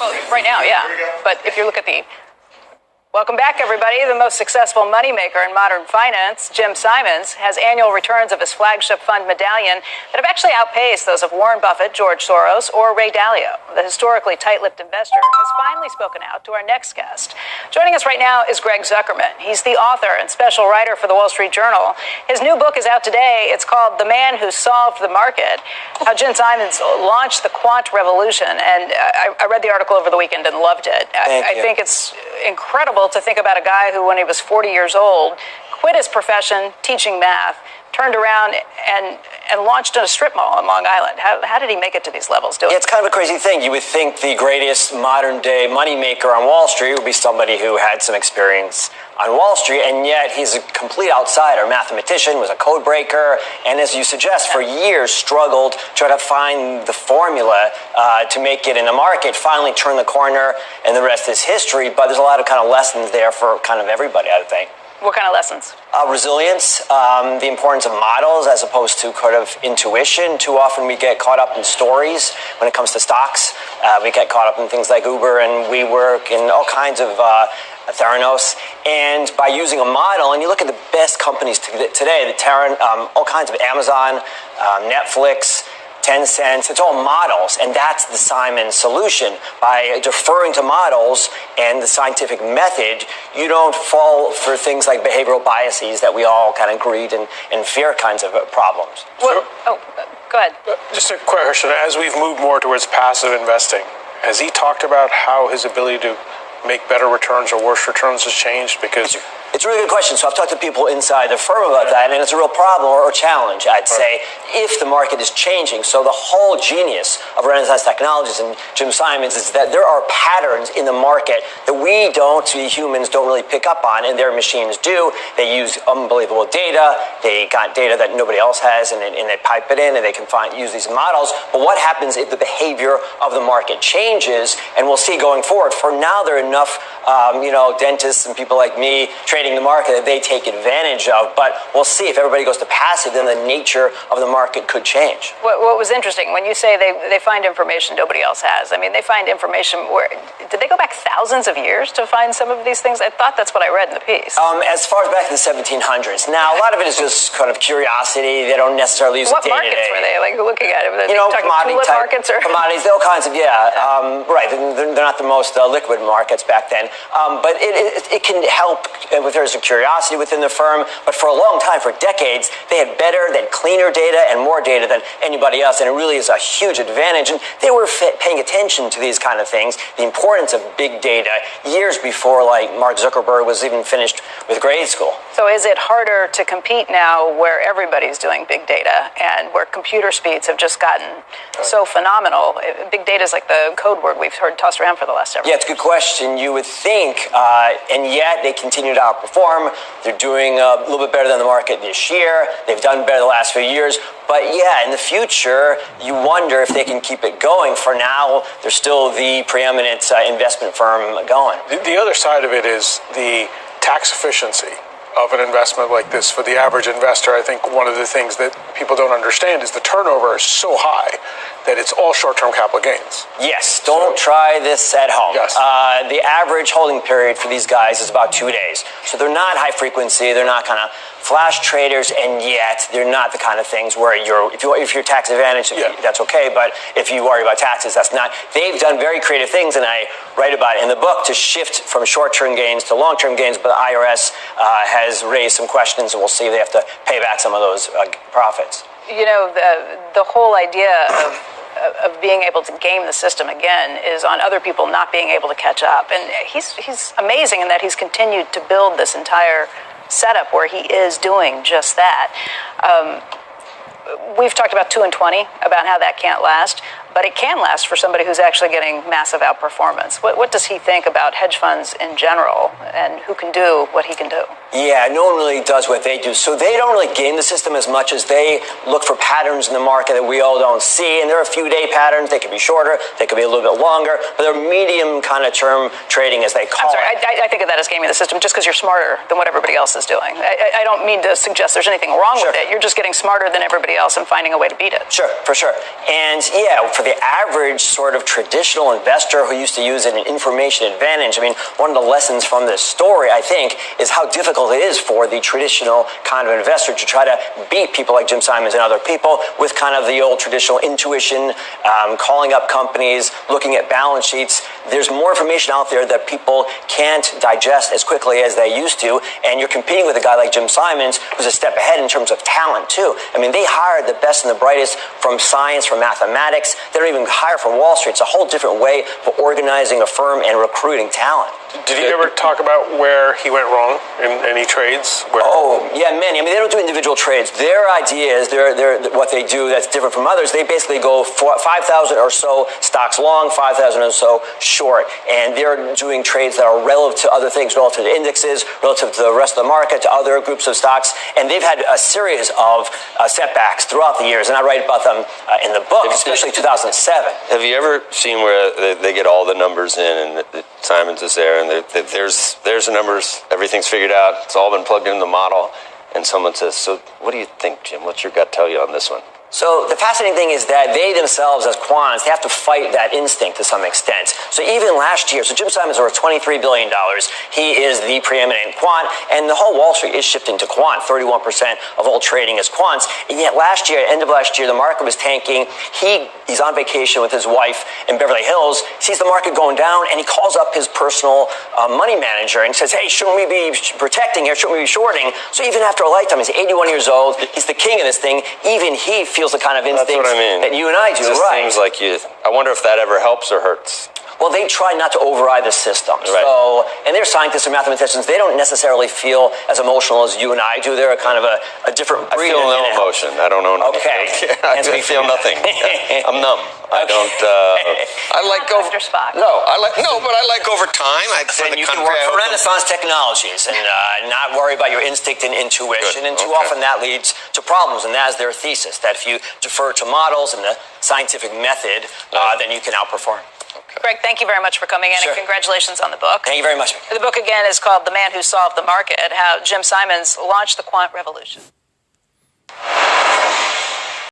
Well, right now, yeah. But if you look at the... Welcome back, everybody. The most successful moneymaker in modern finance, Jim Simons, has annual returns of his flagship fund Medallion that have actually outpaced those of Warren Buffett, George Soros, or Ray Dalio. The historically tight-lipped investor has finally spoken out to our next guest. Joining us right now is Greg Zuckerman. He's the author and special writer for the Wall Street Journal. His new book is out today. It's called The Man Who Solved the Market, How Jim Simons Launched the Quant Revolution. And I read the article over the weekend and loved it. I think it's incredible to think about a guy who, when he was 40 years old, quit his profession, teaching math, turned around and launched a strip mall on Long Island. How did he make it to these levels? It's kind of a crazy thing. You would think the greatest modern-day moneymaker on Wall Street would be somebody who had some experience on Wall Street, and yet he's a complete outsider. Mathematician, was a code breaker, and as you suggest, for years struggled to try to find the formula to make it in the market, finally turned the corner, and the rest is history. But there's a lot of kind of lessons there for kind of everybody, I would think. What kind of lessons? Resilience, the importance of models as opposed to kind of intuition. Too often we get caught up in stories when it comes to stocks. We get caught up in things like Uber and WeWork and all kinds of Theranos. And by using a model, and you look at the best companies today, all kinds of Amazon, Netflix, Tencent, it's all models, and that's the Simons solution. By deferring to models and the scientific method, you don't fall for things like behavioral biases that we all kind of greed and fear kinds of problems. Well, go ahead. Just a quick question. As we've moved more towards passive investing, has he talked about how his ability to make better returns or worse returns has changed? Because it's a really good question. So I've talked to people inside the firm about that, and it's a real problem or challenge, I'd say, if the market is changing. So the whole genius of Renaissance Technologies and Jim Simons is that there are patterns in the market that we humans don't really pick up on, and their machines do. They use unbelievable data. They got data that nobody else has, and they pipe it in, and they can use these models. But what happens if the behavior of the market changes? And we'll see going forward. For now, there are enough dentists and people like me trading the market that they take advantage of. But we'll see if everybody goes to passive, then the nature of the market could change. What was interesting, when you say they find information nobody else has, I mean, they find information where, did they go back thousands of years to find some of these things? I thought that's what I read in the piece. As far back in the 1700s. Now, a lot of it is just kind of curiosity. They don't necessarily use what it day-to-day. What markets were they looking at? Commodity type markets or commodities, all kinds of, right. They're not the most liquid markets back then. But it can help if there's a curiosity within the firm. But for a long time, for decades, they had cleaner data and more data than anybody else. And it really is a huge advantage. And they were paying attention to these kind of things, the importance of big data, years before Mark Zuckerberg was even finished with grade school. So is it harder to compete now where everybody's doing big data and where computer speeds have just gotten so phenomenal? Big data is like the code word we've heard tossed around for the last several years. Yeah, it's a good question. You would think, and yet they continue to outperform. They're doing a little bit better than the market this year. They've done better the last few years. But in the future, you wonder if they can keep it going. For now, they're still the preeminent investment firm going. The other side of it is the tax efficiency of an investment like this for the average investor. I think one of the things that people don't understand is the turnover is so high that it's all short-term capital gains. Yes, don't try this at home. Yes. The average holding period for these guys is about 2 days. So they're not high frequency, they're not kind of flash traders, and yet they're not the kind of things where if you're tax advantaged, that's okay, but if you worry about taxes, that's not. They've done very creative things, and I write about it in the book, to shift from short-term gains to long-term gains, but the IRS has raised some questions, and we'll see if they have to pay back some of those profits. The whole idea of being able to game the system again is on other people not being able to catch up. And he's amazing in that he's continued to build this entire setup where he is doing just that. We've talked about 2 and 20, about how that can't last, but it can last for somebody who's actually getting massive outperformance. What does he think about hedge funds in general and who can do what he can do? Yeah, no one really does what they do. So they don't really game the system as much as they look for patterns in the market that we all don't see. And there are a few day patterns. They could be shorter. They could be a little bit longer. But they're medium kind of term trading, as they call it. I think of that as gaming the system just because you're smarter than what everybody else is doing. I don't mean to suggest there's anything wrong with it. You're just getting smarter than everybody else and finding a way to beat it. Sure, for sure. And for for the average sort of traditional investor who used to use it an information advantage, I mean, one of the lessons from this story, I think, is how difficult it is for the traditional kind of investor to try to beat people like Jim Simons and other people with kind of the old traditional intuition, calling up companies, looking at balance sheets. There's more information out there that people can't digest as quickly as they used to, and you're competing with a guy like Jim Simons, who's a step ahead in terms of talent, too. I mean, they hired the best and the brightest from science, from mathematics. They don't even hire from Wall Street. It's a whole different way for organizing a firm and recruiting talent. Did he ever talk about where he went wrong in any trades? Oh, yeah, many. I mean, they don't do individual trades. Their idea is what they do that's different from others. They basically go 5,000 or so stocks long, 5,000 or so short. And they're doing trades that are relative to other things, relative to indexes, relative to the rest of the market, to other groups of stocks. And they've had a series of setbacks throughout the years. And I write about them in the book, especially 2007. Have you ever seen where they get all the numbers in and Simons is there and there's the numbers, everything's figured out, it's all been plugged into the model, and someone says, so what do you think, Jim? What's your gut tell you on this one? So the fascinating thing is that they themselves, as quants, they have to fight that instinct to some extent. So even last year, so Jim Simons is worth $23 billion. He is the preeminent quant, and the whole Wall Street is shifting to quant. 31% of all trading is quants. And yet last year, end of last year, the market was tanking. He's on vacation with his wife in Beverly Hills, sees the market going down, and he calls up his personal money manager and says, hey, shouldn't we be protecting here? Shouldn't we be shorting? So even after a lifetime, he's 81 years old. He's the king of this thing. Even he feels the kind of instincts that you and I do, it just right? Seems like I wonder if that ever helps or hurts. Well, they try not to override the system. Right. So, and they're scientists and mathematicians. They don't necessarily feel as emotional as you and I do. They're a kind of a different breed. I feel no emotion. I don't know nothing. Okay. I feel nothing. I'm numb. I don't. I like Mr. Spock. No, but I like over time. Then you can work for Renaissance Technologies and not worry about your instinct and intuition. Good. And too often that leads to problems. And that is their thesis, that if you defer to models and the scientific method, then you can outperform. Okay. Greg, thank you very much for coming in, Sure. and congratulations on the book. Thank you very much. The book, again, is called The Man Who Solved the Market, How Jim Simons Launched the Quant Revolution.